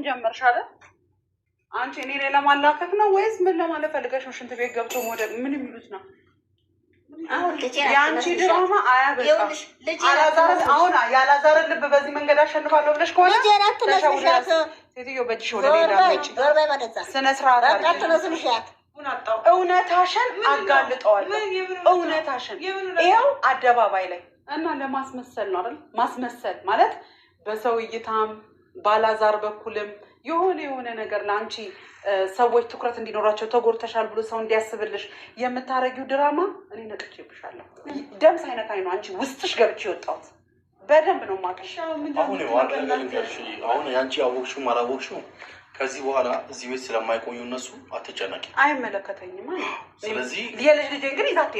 ምን ጀመርሽ አለ አንቺ እኔ ላይ ለማላከክ ነው ወይስ ምን ለማለት ፈልገሽ ነው? ሽንት ቤት ገብቶ ሞደ ምን የሚሉት ነው? ያንቺ ድራማ አያበቃም። አሁን ያላዛርን ልብ በዚህ መንገድ አሸንፋለሁ ብለሽ ከሆነ ሴትዮ በእጅሽ ወደ ሌላ ስነ ስርዓት እውነታሽን አጋልጠዋለሁ። እውነታሽን ይኸው አደባባይ ላይ እና ለማስመሰል ነው አይደል? ማስመሰል ማለት በሰው እይታም ባላዛር በኩልም የሆነ ነገር ለአንቺ ሰዎች ትኩረት እንዲኖራቸው ተጎድተሻል ብሎ ሰው እንዲያስብልሽ የምታረጊው ድራማ እኔ ነቅቼብሻለሁ። ደም ሳይነካኝ ነው አንቺ ውስጥሽ ገብቼ የወጣሁት። በደንብ ነው የማውቅሽ። አሁን ያንቺ አወቅሽውም አላወቅሽውም ከዚህ በኋላ እዚህ ቤት ስለማይቆዩ እነሱ አትጨነቂ። አይመለከተኝም። ስለዚህ የልጅ ልጄን ግን ይዛት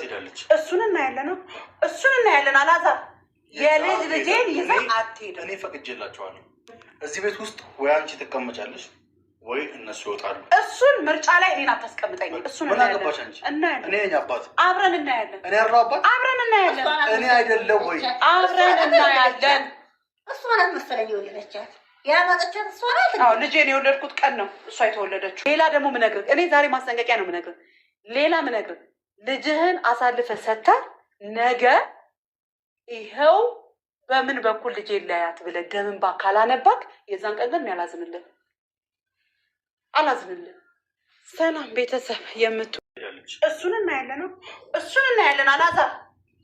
ሄዳለች። እሱን እናያለን። አላዛር የልጅ ልጄን ይዛ አትሄድም። እኔ ፈቅጄላቸዋለሁ። እዚህ ቤት ውስጥ ወይ አንቺ ትቀመጫለሽ ወይ እነሱ ይወጣሉ። እሱን ምርጫ ላይ እኔን አታስቀምጠኝ። እሱን ምን አገባሽ አንቺ? እናያለን። እኔ ነኝ አባት። አብረን እናያለን። እኔ ያለው አባት አብረን እናያለን። እኔ አይደለም ወይ? አብረን እናያለን። እሷ ናት መሰለኝ የወለደቻት ያማጠቻት እሷ ናት። አዎ ልጄን የወለድኩት ቀን ነው እሷ የተወለደችው። ሌላ ደግሞ ምነግርህ እኔ ዛሬ ማስጠንቀቂያ ነው ምነግርህ። ሌላ ምነግርህ ልጅህን አሳልፈህ ሰጥተህ ነገ ይኸው በምን በኩል ልጄ ላያት ብለህ ደምን ካላነባክ የዛን ቀን ግን አላዝንልህ። ሰላም ቤተሰብ እሱን እናያለን። አላዛር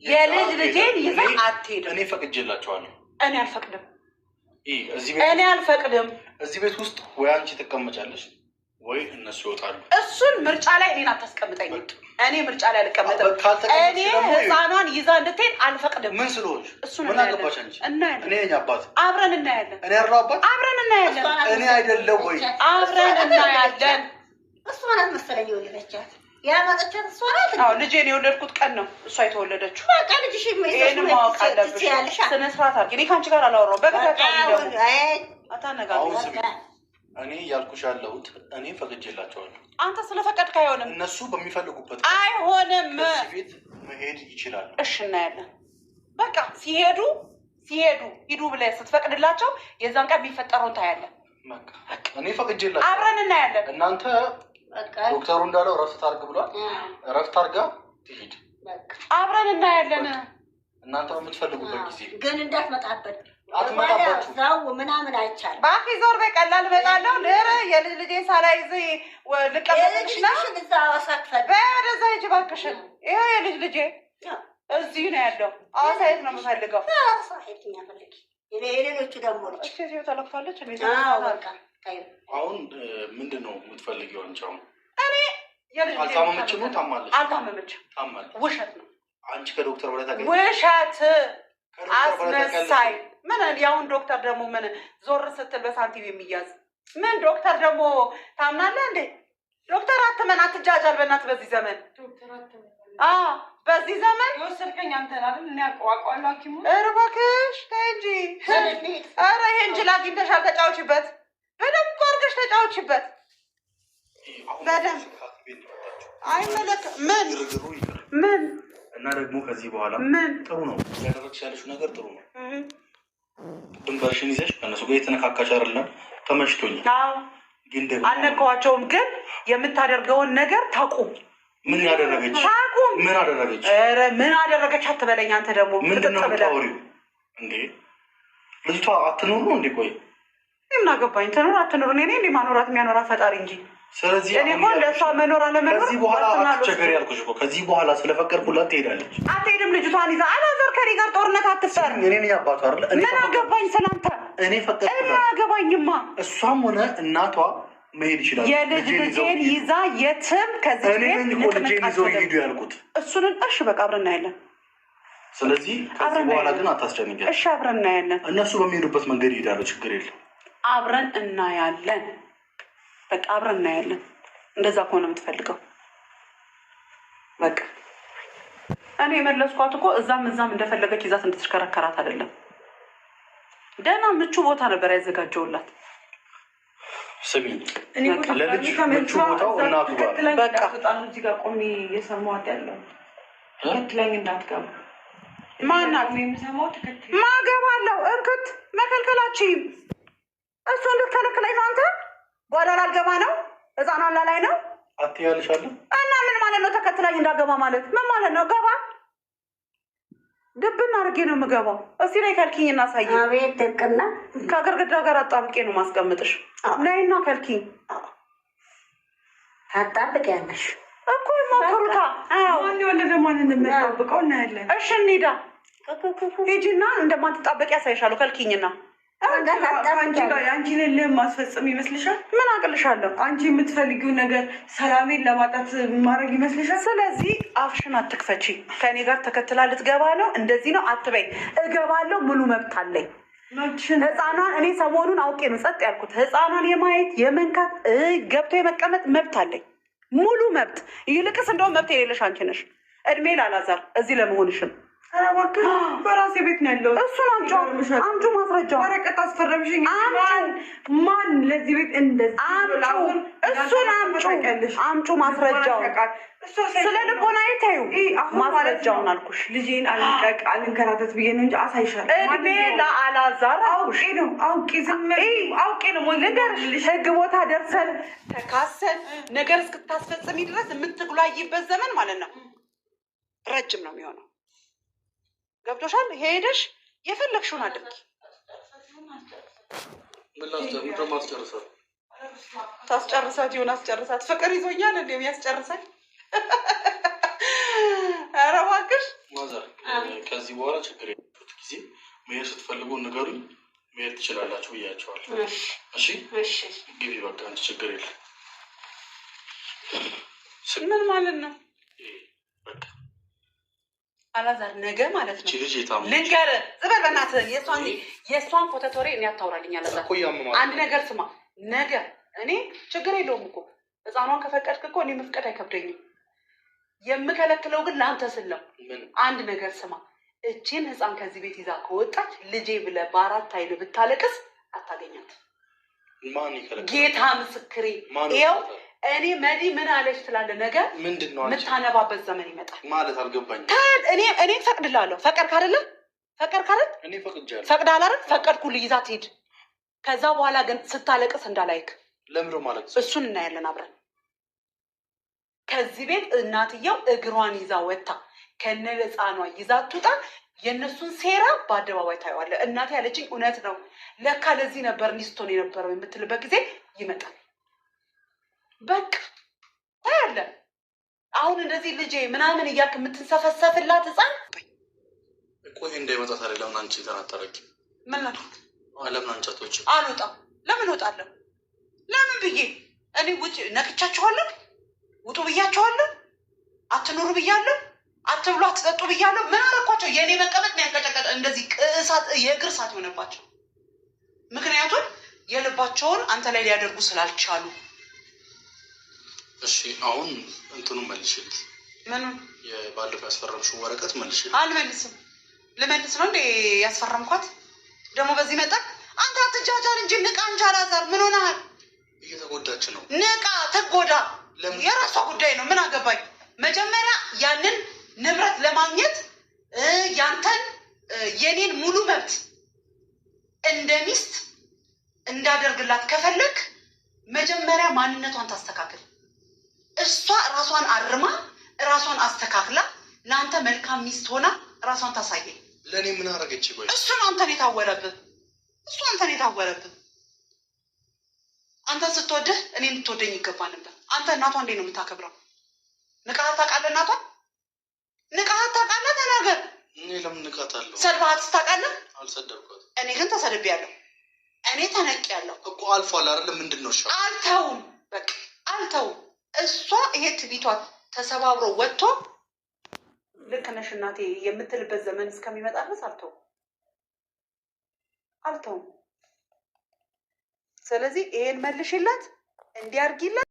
የልጅ ልጄን ይዛ አትሄድም። እኔ ፈቅጄላቸዋለሁ። እኔ አልፈቅድም። እዚህ ቤት ውስጥ ወይ አንቺ ትቀመጫለሽ ወይ እነሱ ይወጣሉ። እሱን ምርጫ ላይ እኔን አታስቀምጠኝ። እኔ ምርጫ ላይ አልቀመጥም። እኔ ህፃኗን ይዛ እንድትሄድ አልፈቅድም። ምን ስለሆንሽ? ምን አገባሽ አንቺ? እኔ ነኝ አባት። አብረን እናያለን። እኔ ያለው አባት። አብረን እናያለን። እኔ አይደለም ወይ? አብረን እናያለን። እሷ ናት መሰለኝ የወለደቻት ያማጠቻት እሷ ናት። አዎ ልጄን የወለድኩት ቀን ነው እሷ የተወለደችው። በቃ ልጅሽ ይሄን ማወቅ አለብሽ። ስነ ስርዓት አድርጊ። እኔ ከአንቺ ጋር አላወራሁም። በገዛ እኔ ያልኩሽ ያለሁት እኔ ፈቅጄላቸዋለሁ። አንተ ስለፈቀድክ አይሆንም። እነሱ በሚፈልጉበት አይሆንም። ቤት መሄድ ይችላሉ። እሺ እናያለን። በቃ ሲሄዱ ሂዱ ብለህ ስትፈቅድላቸው የዛን ቀን የሚፈጠረውን ታያለን። እኔ ፈቅጄላቸው አብረን እናያለን። እናንተ ዶክተሩ እንዳለው እረፍት አድርግ ብሏል። እረፍት አድርጋ ትሂድ። አብረን እናያለን። እናንተ በምትፈልጉበት ጊዜ ግን እንዳትመጣበት አትመጣባችሁ ምናምን አይቻልም። ባኪ ዞር በይ። ቀላል እመጣለሁ። የልጅ ልጄን ሳላይዝ ልቀበልሽ ነው። ወደዛ ሂጂ እባክሽን። ይኸው የልጅ ልጄ እዚሁ ነው ያለው። ሐዋሳ የት ነው የምፈልገው? ሌሎቹ ደግሞ ሴትዮ ተለክፋለች። አሁን ምንድን ነው የምትፈልጊው አንቺ? አሁን እኔ የልጅ አልታመመችም ነው? ታማለች? አልታመመችም። ውሸት ነው። አንቺ ከዶክተር በላይ ታውቂያለሽ? ውሸት አስመሳይ ምን ያሁን ዶክተር ደግሞ ምን ዞር ስትል በሳንቲም የሚያዝ ምን ዶክተር ደግሞ ታምናለህ እንዴ? ዶክተር አትመን፣ አትጃጃል በእናትህ በዚህ ዘመን። በዚህ ዘመን የወሰድከኝ አንተ አይደል? እኔ አውቀዋለሁ ሐኪሙ። ኧረ እባክሽ ተይ እንጂ። ኧረ ይሄን ጅል አግኝተሻል፣ ተጫውችበት። በደንብ አድርገሽ ተጫውችበት በደንብ። አይመለከትም። ምን እና ደግሞ ከዚህ በኋላ ጥሩ ነው ያደረግሽ ያለሽው ነገር ጥሩ ነው። ድንበርሽን ይዘሽ ከእነሱ ጋር የተነካካሽ አይደለም። ተመችቶኛል። ግን ደግሞ አልነካኋቸውም። ግን የምታደርገውን ነገር ታቁም። ምን ያደረገች? ታቁም። ምን አደረገች? ኧረ ምን አደረገች አትበለኝ አንተ ደግሞ። ምንድን ነው የምታወሪው እንዴ? ልጅቷ አትኖር ነው እንዴ? ቆይ ምን አገባኝ? ትኖር አትኖር እኔ ነኝ ማኖራት የሚያኖራ ፈጣሪ እንጂ። ስለዚህ እኔ እኮ ለእሷ መኖር አለመኖር ከዚህ በኋላ አትቸገሪ ያልኩሽ እኮ። ከዚህ በኋላ ስለፈቀድኩላት ትሄዳለች። አትሄድም። ልጅቷን ይዛ አላዛር ከኔ ጋር ጦርነት አትፍጠር። እኔ ነኝ አባቷ አይደል? ምን አገባኝ ስላንተ? እኔ ፈቀድኩላት። እኔ አገባኝማ። እሷም ሆነ እናቷ መሄድ ይችላል። የልጅ ልጄን ይዛ የትም ከዚህ ቤት ልጄን ይዘው ይሄዱ ያልኩት እሱን። እሺ በቃ አብረን እናያለን። ስለዚህ ከዚህ በኋላ ግን አታስጨንቂያት። እሺ አብረን እናያለን። እነሱ በሚሄዱበት መንገድ ይሄዳሉ። ችግር የለም። አብረን እናያለን። በቃ አብረን እናያለን። እንደዛ ከሆነ የምትፈልገው በቃ እኔ የመለስኳት እኮ እዛም እንደፈለገች ይዛት እንድትሽከረከራት አይደለም። ደህና ምቹ ቦታ ነበር ያዘጋጀውላት። ስሚ ለልጅ ምቹ ቦታው እናቱ ጋር በቃ እዚህ ጋር ቆሜ እየሰማሁት ያለው ተከትለኝ እንዳትገባ። ማናት? የምሰማው ተከትለኝ ማገባለሁ። እንክት መከልከላችሁም እሱ እንድትከለክለኝ ነው አንተ? ጓዳ ላልገባ ነው? ህፃኗን ላላይ ነው አትያልሻለሁ እና ምን ማለት ነው? ተከትላኝ እንዳገባ ማለት ምን ማለት ነው? ገባ ድብና አድርጌ ነው የምገባው። እስቲ ላይ ከልኪኝ እና ሳይ። አቤት ጥቅና ከግርግዳ ጋር አጣብቄ ነው ማስቀምጥሽ። ነይና ከልኪኝ። ታጣብቂያለሽ እኮ ይሞክሩታ። ማን የወለደ ማንን የምታብቀው እናያለን። እሺ እንሂዳ። ሂጂና እንደማትጣበቂ ያሳይሻለሁ። ከልኪኝና አንቺን ልህ ማስፈጸም ይመስልሻል? ምን አቅልሻለሁ? አንቺ የምትፈልጊው ነገር ሰላሜን ለማጣት ማድረግ ይመስልሻል? ስለዚህ አፍሽን አትክፈቺ። ከእኔ ጋር ተከትላ ልትገባ ነው እንደዚህ ነው አትበይ። እገባለሁ፣ ሙሉ መብት አለኝ። ህፃኗን እኔ ሰሞኑን አውቄ ነው ጸጥ ያልኩት። ህፃኗን የማየት የመንካት ገብቶ የመቀመጥ መብት አለኝ፣ ሙሉ መብት። ይልቅስ እንደውም መብት የሌለሽ አንቺ ነሽ። እድሜ ላላዛር እዚህ ለመሆንሽም በራሴ ቤት ነው ያለው። እሱን አምጩ ማስረጃው። ወረቀት አስፈረምሽኝ። ማን ለዚህ ቤት እንደዚህ እሱን አምጩ ማስረጃው። ስለ ልቦና ይታዩ ማስረጃውን አልኩሽ። ልጄን አልንቀቅ አልንከራተት ብዬ ነው እንጂ አሳይሻለሁ። እድሜ ለአላዛር አውቄ ነው ልንገርሽ። ህግ ቦታ ደርሰን ተካሰን ነገር እስክታስፈጽሚ ድረስ የምትጉላይበት ዘመን ማለት ነው ረጅም ነው የሚሆነው። ገብቶሻል? ሄደሽ የፈለግሽውን አድርጊ። ታስጨርሳት ይሆን አስጨርሳት። ፍቅር ይዞኛል እንደ ያስጨርሳል። ኧረ እባክሽ ማዘር፣ ከዚህ በኋላ ችግር የለበት ጊዜ መሄድ ስትፈልጉ ንገሩኝ፣ መሄድ ትችላላችሁ ብያቸዋለሁ። እሺ ግቢ በቃ አንቺ ችግር የለም። ምን ማለት ነው? በቃ አላዛር ነገ ማለት ነው ልጅ የታመመች ልንገርህ፣ ዝበል በእናትህ። የእሷን ኮተቶሬ እኔ አታውራልኝ። አላዛር አንድ ነገር ስማ፣ ነገ እኔ ችግር የለውም እኮ ህፃኗን ከፈቀድክ እኮ እኔ መፍቀድ አይከብደኝም። የምከለክለው ግን ለአንተ ስል ነው። አንድ ነገር ስማ፣ እቺን ህፃን ከዚህ ቤት ይዛ ከወጣች ልጄ ብለህ በአራት አይን ብታለቅስ አታገኛት። ጌታ ምስክሬ። ይኸው እኔ መዲ ምን አለች ትላለህ? ነገ ምንድነው የምታነባበት ዘመን ይመጣል ማለት አልገባኝም። እኔ ፈቅድልሃለሁ። ፈቀድክ አይደለ? እኔ ፈቅጃለሁ። ፈቅድሃል አይደል? ፈቀድኩልህ፣ ይዛት ሂድ። ከዛ በኋላ ግን ስታለቅስ እንዳላይክ። ለምሮ ማለት እሱን እናያለን አብረን። ከዚህ ቤት እናትየው እግሯን ይዛ ወጣ ከነ ህፃኗ ይዛ ትውጣ። የእነሱን ሴራ በአደባባይ ታየዋለህ። እናቴ ያለችኝ እውነት ነው፣ ለካ ለዚህ ነበር ኒስቶን የነበረው የምትልበት ጊዜ ይመጣል። በቃ ታያለህ። አሁን እንደዚህ ልጄ ምናምን እያልክ የምትንሰፈሰፍላት ህፃን እኮ ይሄ እንዳይመጣ ታዲያ ለምን አንቺ ተናጠረቂ? ምን ነው ለምን አንቺ አትወጪ? አልወጣም። ለምን እወጣለሁ? ለምን ብዬ እኔ ውጭ ነቅቻችኋለሁ? ውጡ ብያችኋለሁ? አትኖሩ ብያለሁ? አትብሉ አትጠጡ ብያለሁ? ምን አደረኳቸው? የእኔ መቀመጥ ነው ያንቀጨቀጨ እንደዚህ እሳት የእግር እሳት የሆነባቸው። ምክንያቱም የልባቸውን አንተ ላይ ሊያደርጉ ስላልቻሉ። እሺ አሁን እንትኑን መልሽልኝ። ምኑ? የባለፈው ያስፈረምሽው ወረቀት መልሽልኝ። አልመልስም። ልመልስ ነው እንዴ ያስፈረምኳት? ደግሞ በዚህ መጣ። አንተ አትጃጃል እንጂ ንቃ እንጂ አላዛር ምን ሆነሃል? እየተጎዳች ነው። ንቃ ትጎዳ፣ የራሷ ጉዳይ ነው። ምን አገባኝ? መጀመሪያ ያንን ንብረት ለማግኘት ያንተን የኔን ሙሉ መብት እንደ ሚስት እንዳደርግላት ከፈለግ መጀመሪያ ማንነቷን ታስተካክል። እሷ ራሷን አርማ ራሷን አስተካክላ ለአንተ መልካም ሚስት ሆና ራሷን ታሳየኝ። ለእኔ ምን አደረገች? ቆይ እሱን አንተን የታወረብህ አንተ ስትወድህ እኔ እንድትወደኝ ይገባ ነበር። አንተ እናቷ እንዴት ነው የምታከብረው? ንቃት ታውቃለህ? እናቷን ንቃት ታውቃለህ? ተናገር። እኔ ለምን ንቃት አለው? ሰድባሃት ታውቃለህ? አልሰደብኳትም። እኔ ግን ተሰድቤያለሁ። እኔ ተነቄያለሁ እኮ አልፏል አይደለም? ምንድን ነው? አልተውም፣ በቃ አልተውም። እሷ ይሄ ትቢቷ ተሰባብሮ ወጥቶ ልክ ነሽ እናቴ የምትልበት ዘመን እስከሚመጣ ድረስ አልተውም። ስለዚህ ይሄን መልሽላት፣ እንዲያርጊላት።